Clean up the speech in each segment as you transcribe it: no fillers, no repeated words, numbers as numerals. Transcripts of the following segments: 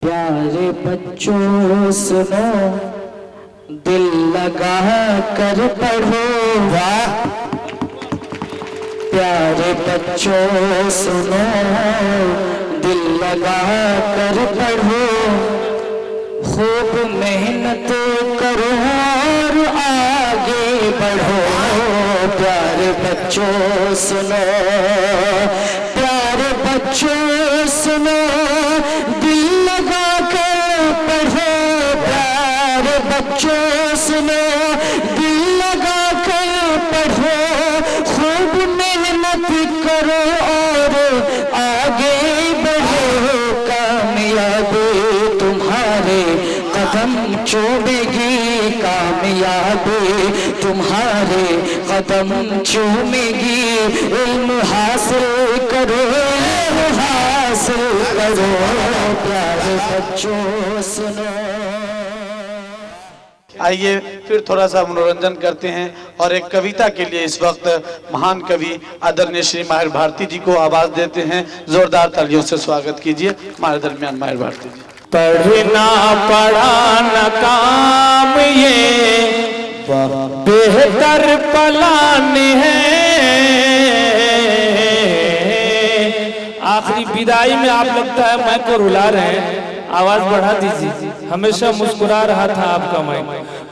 प्यारे बच्चों सुनो, दिल लगा कर पढ़ो। वाह! प्यारे बच्चों सुनो, दिल लगा कर पढ़ो। खूब मेहनत करो और आगे बढ़ो। प्यारे बच्चों सुनो, प्यारे बच्चों सुनो, दिल लगा कर पढ़ो। प्यारे बच्चों सुनो, दिल लगा कर पढ़ो। खूब मेहनत करो और आगे बढ़ो। कामयाबी तुम्हारे कदम चूमेगी, कामयाबी तुम्हारे कदम चूमेगी। इल्म हासिल करो, हासिल करो। प्यारे बच्चों सुनो। आइए फिर थोड़ा सा मनोरंजन करते हैं और एक कविता के लिए इस वक्त महान कवि आदरणीय श्री माहिर भारती जी को आवाज देते हैं। जोरदार तालियों से स्वागत कीजिए हमारे दरमियान माहिर भारती जी। पढ़ना पढ़ाना काम ये बेहतर प्लान है। आखिरी विदाई में आप लगता है मैं को रुला रहे हैं, आवाज बढ़ा दीजिए। हमेशा मुस्कुरा रहा था आपका मैं।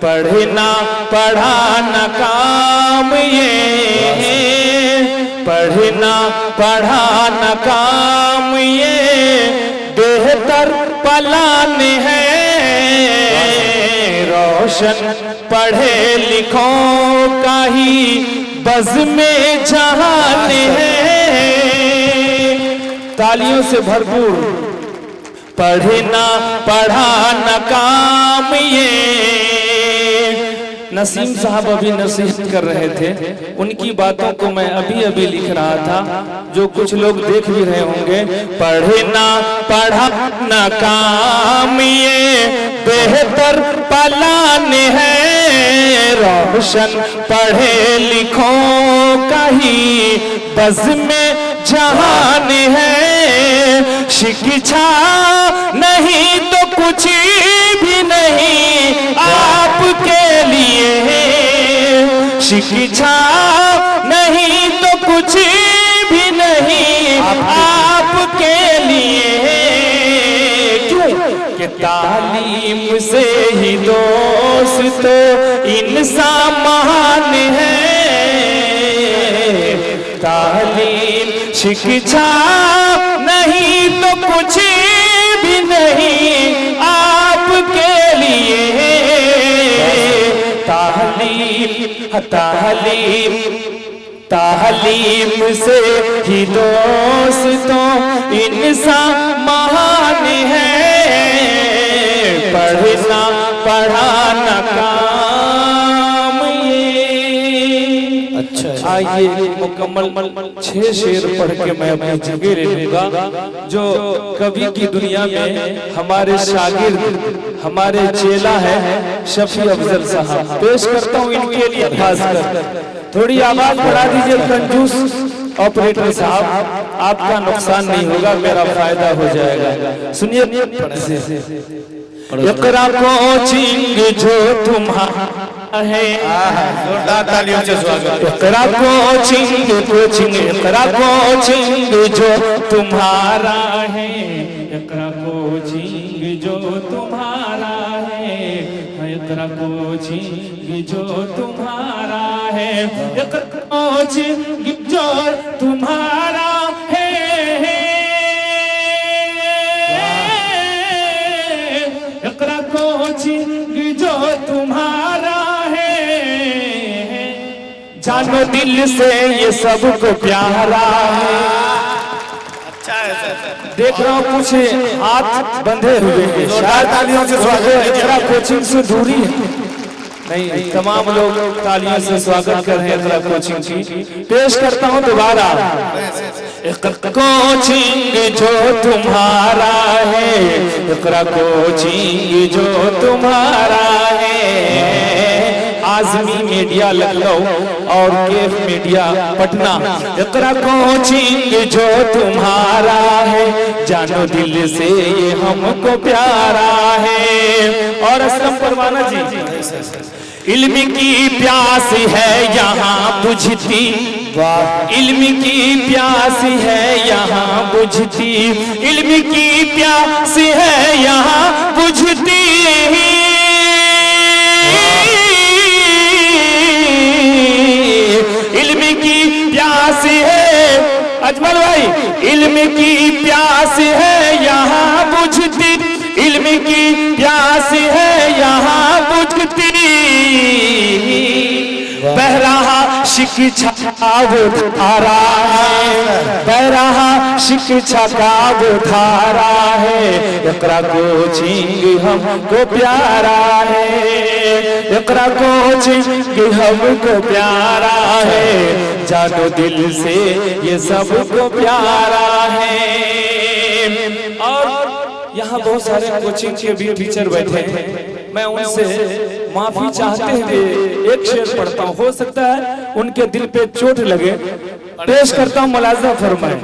पढ़ना पढ़ाना काम ये, पढ़ना पढ़ाना काम ये बेहतर प्लान है। रोशन पढ़े लिखों का ही बज़ में जहान है। तालियों से भरपूर। पढ़ना पढ़ाना काम ये। नसीम साहब अभी नसीहत कर रहे थे, उनकी बातों को मैं अभी अभी लिख रहा था, जो कुछ लोग देख भी रहे होंगे। पढ़ना पढ़ाना काम ये बेहतर प्लान है। रोशन पढ़े लिखों का ही बज़ में जहान है। शिक्षा नहीं तो कुछ भी नहीं आपके लिए। शिक्षा नहीं तो कुछ भी नहीं आपके लिए। क्यों कि तालीम से ही दोस्त इंसान महान है। तालीम शिक्षा नहीं तो कुछ भी नहीं आपके लिए। तालीम तालीम तालीम से ही दोस्तों इंसान महान है। पढ़ना पढ़ाना काम ये। अच्छा, आइए मुकम्मल 6 शेर पढ़ के मैं अपनी जगह ले लूंगा। जो कवि की दुनिया में हमारे शागिर्द, हमारे चेला है शफी अफजल साहब। पेश करता हूँ इनके लिए खासकर। थोड़ी आवाज बढ़ा दीजिए कंजूस ऑपरेटर साहब, आपका नुकसान नहीं होगा, मेरा फायदा हो जाएगा। सुनिए। इकरा कोचिंग जो तुम्हारा है, जोरदार तालियों से स्वागत। इकरा कोचिंग कोचिंग इकरा कोचिंग जो तुम्हारा है। इकरा कोचिंग जो तुम्हारा है। इकरा कोचिंग जो तुम्हारा है। इकरा कोचिंग जो तुम्हारा है। इकरा कोचिंग जो तुम्हारा है। जानो दिल से ये सबको प्यारा है। अच्छा है। देख रहा हूँ कुछ हाथ बंधे हुए हैं, शायद तालियों से स्वागत। जरा कोचिंग से दूरी है। नहीं, तमाम लोग तालियों से स्वागत कर रहे हैं जरा कोचिंग की। पेश करता हूँ दोबारा। कोचिंग जो तुम्हारा है। इकरा कोचिंग जो तुम्हारा है। आजमी मीडिया लखनऊ और केफ मीडिया पटना। इकरा कोचिंग जो तुम्हारा है, जानो दिल से ये हमको प्यारा है। और असलम परवाना जी, इल्म की प्यास है यहाँ बुझती, इल्म की प्यास है यहाँ बुझती, इल्म की प्यास है यहाँ बुझती। इल्म की प्यास है अजमल भाई, इल्म की प्यास है यहाँ बुझती, इल्म की प्यास है यहाँ बुझती। बह रहा शिक्षा का वो धारा है, बह रहा शिक्षा का वो धारा है। इकरा कोचिंग हमको प्यारा है, इकरा कोचिंग हमको प्यारा है, जानो दिल से ये सबको प्यारा है। और यहाँ बहुत सारे कोचिंग के भी टीचर बैठे हैं, मैं उनसे माफी चाहते हुए एक शेर पढ़ता हूँ, हो सकता है उनके दिल पे चोट लगे। पेश करता हूँ, मुलाजा फरमाए।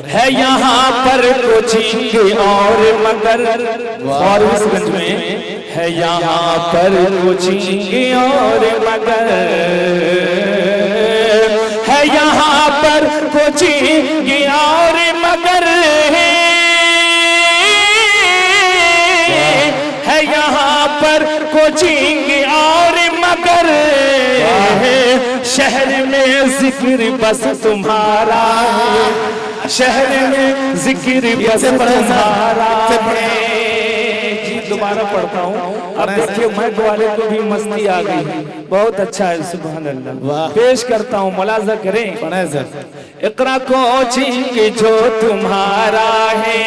है यहाँ पर कोचिंग और मगर फॉरबिसगंज में, है यहाँ पर कोचिंग और मगर, है यहाँ पर कोचिंग और मगर, है यहाँ पर कोचिंग और मगर, शहर में जिक्र बस तुम्हारा है, शहर में जिक्र बस तुम्हारा है। जी दोबारा पढ़ता हूँ, अब देखिए मैक वाले को भी मस्ती आ गई, बहुत अच्छा है, सुभान अल्लाह। पेश करता हूँ, मुलाजा करें। इकरा कोचिंग जो तुम्हारा है,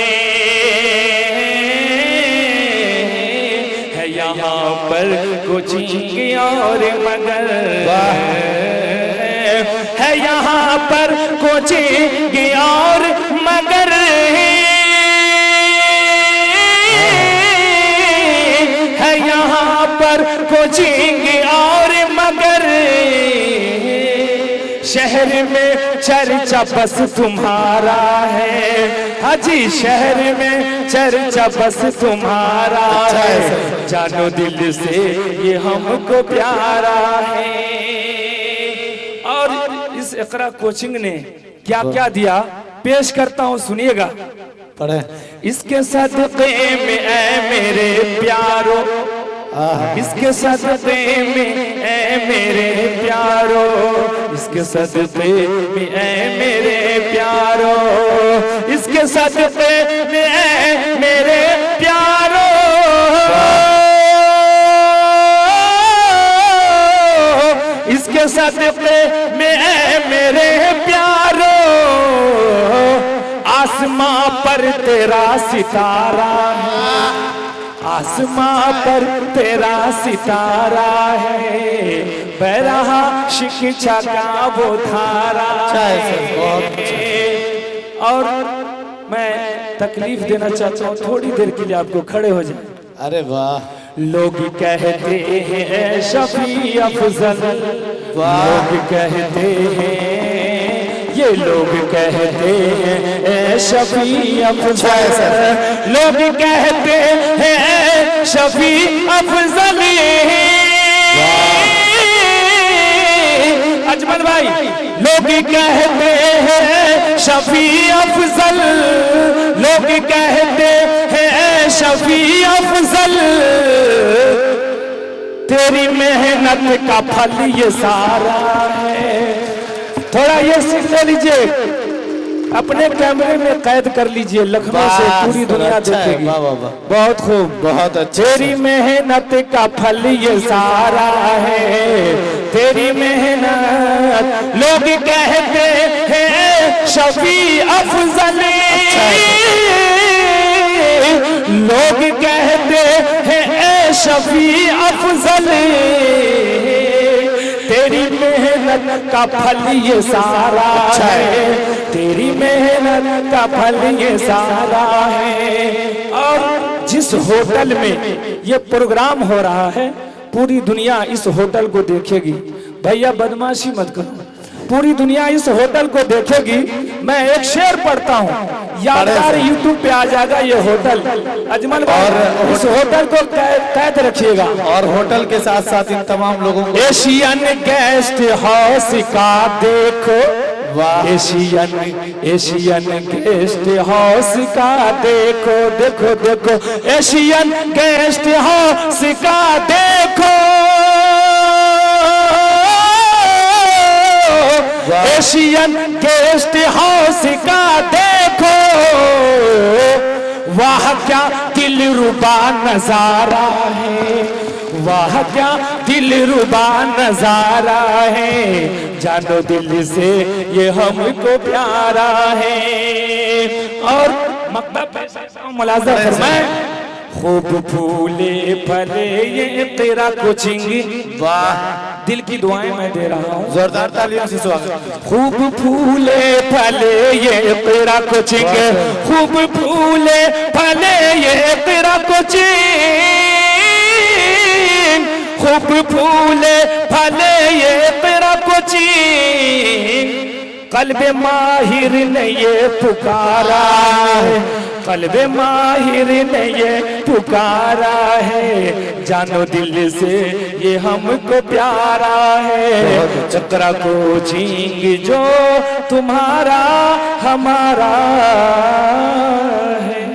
यहाँ पर कोचिंग और मगर, है यहाँ पर कोचिंग और मगर, है यहाँ पर कोचिंग और मगर, शहर में चर्चा बस तुम्हारा है, हाजी शहर में चर्चा बस तुम्हारा है, जानो दिल से ये हमको प्यारा है। और इस इकरा कोचिंग ने क्या क्या दिया, पेश करता हूँ, सुनिएगा। पढ़े। इसके सदक़े में ऐ मेरे प्यारो, इसके सदक़े में ऐ मेरे प्यारो, इसके सदक़े में ऐ मेरे प्यारो, इसके सदक़े में ऐ मेरे प्यारो, इसके सदक़े में ऐ मेरे प्यारो, आसमां पर तेरा सितारा है, आसमां पर तेरा सितारा है, बह रहा शिक्षा का वो धारा है। और मैं तकलीफ देना चाहता हूँ, थोड़ी देर के लिए आपको खड़े हो जाए। अरे वाह, लोग कहते हैं शफी अफजल, लोग कहते हैं, ये लोग कहते हैं शफी अफजल, लोग कहते हैं शफी अफजल। अजमल भाई, लोग कहते हैं शफी अफजल, लोग कहते हैं शफी अफजल, तेरी मेहनत का फल ये सारा है। थोड़ा ये सीख ले लीजिए, अपने कैमरे में कैद कर लीजिए, लखनऊ से पूरी दुनिया देखेगी। बहुत खूब, बहुत अच्छा। तेरी मेहनत का फल ये सारा है, तेरी मेहनत, लोग कहते हैं शफी अफजल, लोग कहते हैं शफी अफजल, तेरी मेहनत का फल ये सारा है, तेरी मेहनत का फल ये सारा है। और जिस होटल में ये प्रोग्राम हो रहा है, पूरी दुनिया इस होटल को देखेगी। भैया बदमाशी मत करो, पूरी दुनिया इस होटल को देखेगी। मैं एक शेर पढ़ता हूँ, यादगार यूट्यूब पे आ जाएगा ये होटल। अजमल भाई इस होटल को कैद रखिएगा। और होटल के साथ साथ इन तमाम लोगों को एशियन गेस्ट हाउस का देखो, एशियन गेस्ट हाउस का देखो, देखो देखो एशियन गेस्ट हाउस का देखो, एशियन गेस्ट हाउस का देखो। वाह क्या दिलरुबा नजारा है, वाह क्या दिलरुबा नजारा है, जानो दिल से ये हमको प्यारा है। और मकतब मुलाज़ा फरमाए, खूब फूले फले ये तेरा कोचिंग। वाह, दिल की दुआएं मैं दे रहा हूँ, जोरदार तालियों से स्वागत। खूब फूले फले ये तेरा कोचिंग, खूब फूले फले ये तेरा कोचिंग, खूब फूले फले ये तेरा कोचिंग। कल्बे माहिर ने ये पुकारा है, कल्बे माहिर ने ये पुकारा है, जानो दिल से ये हमको प्यारा है। चक्रा कोचिंग जो तुम्हारा हमारा है।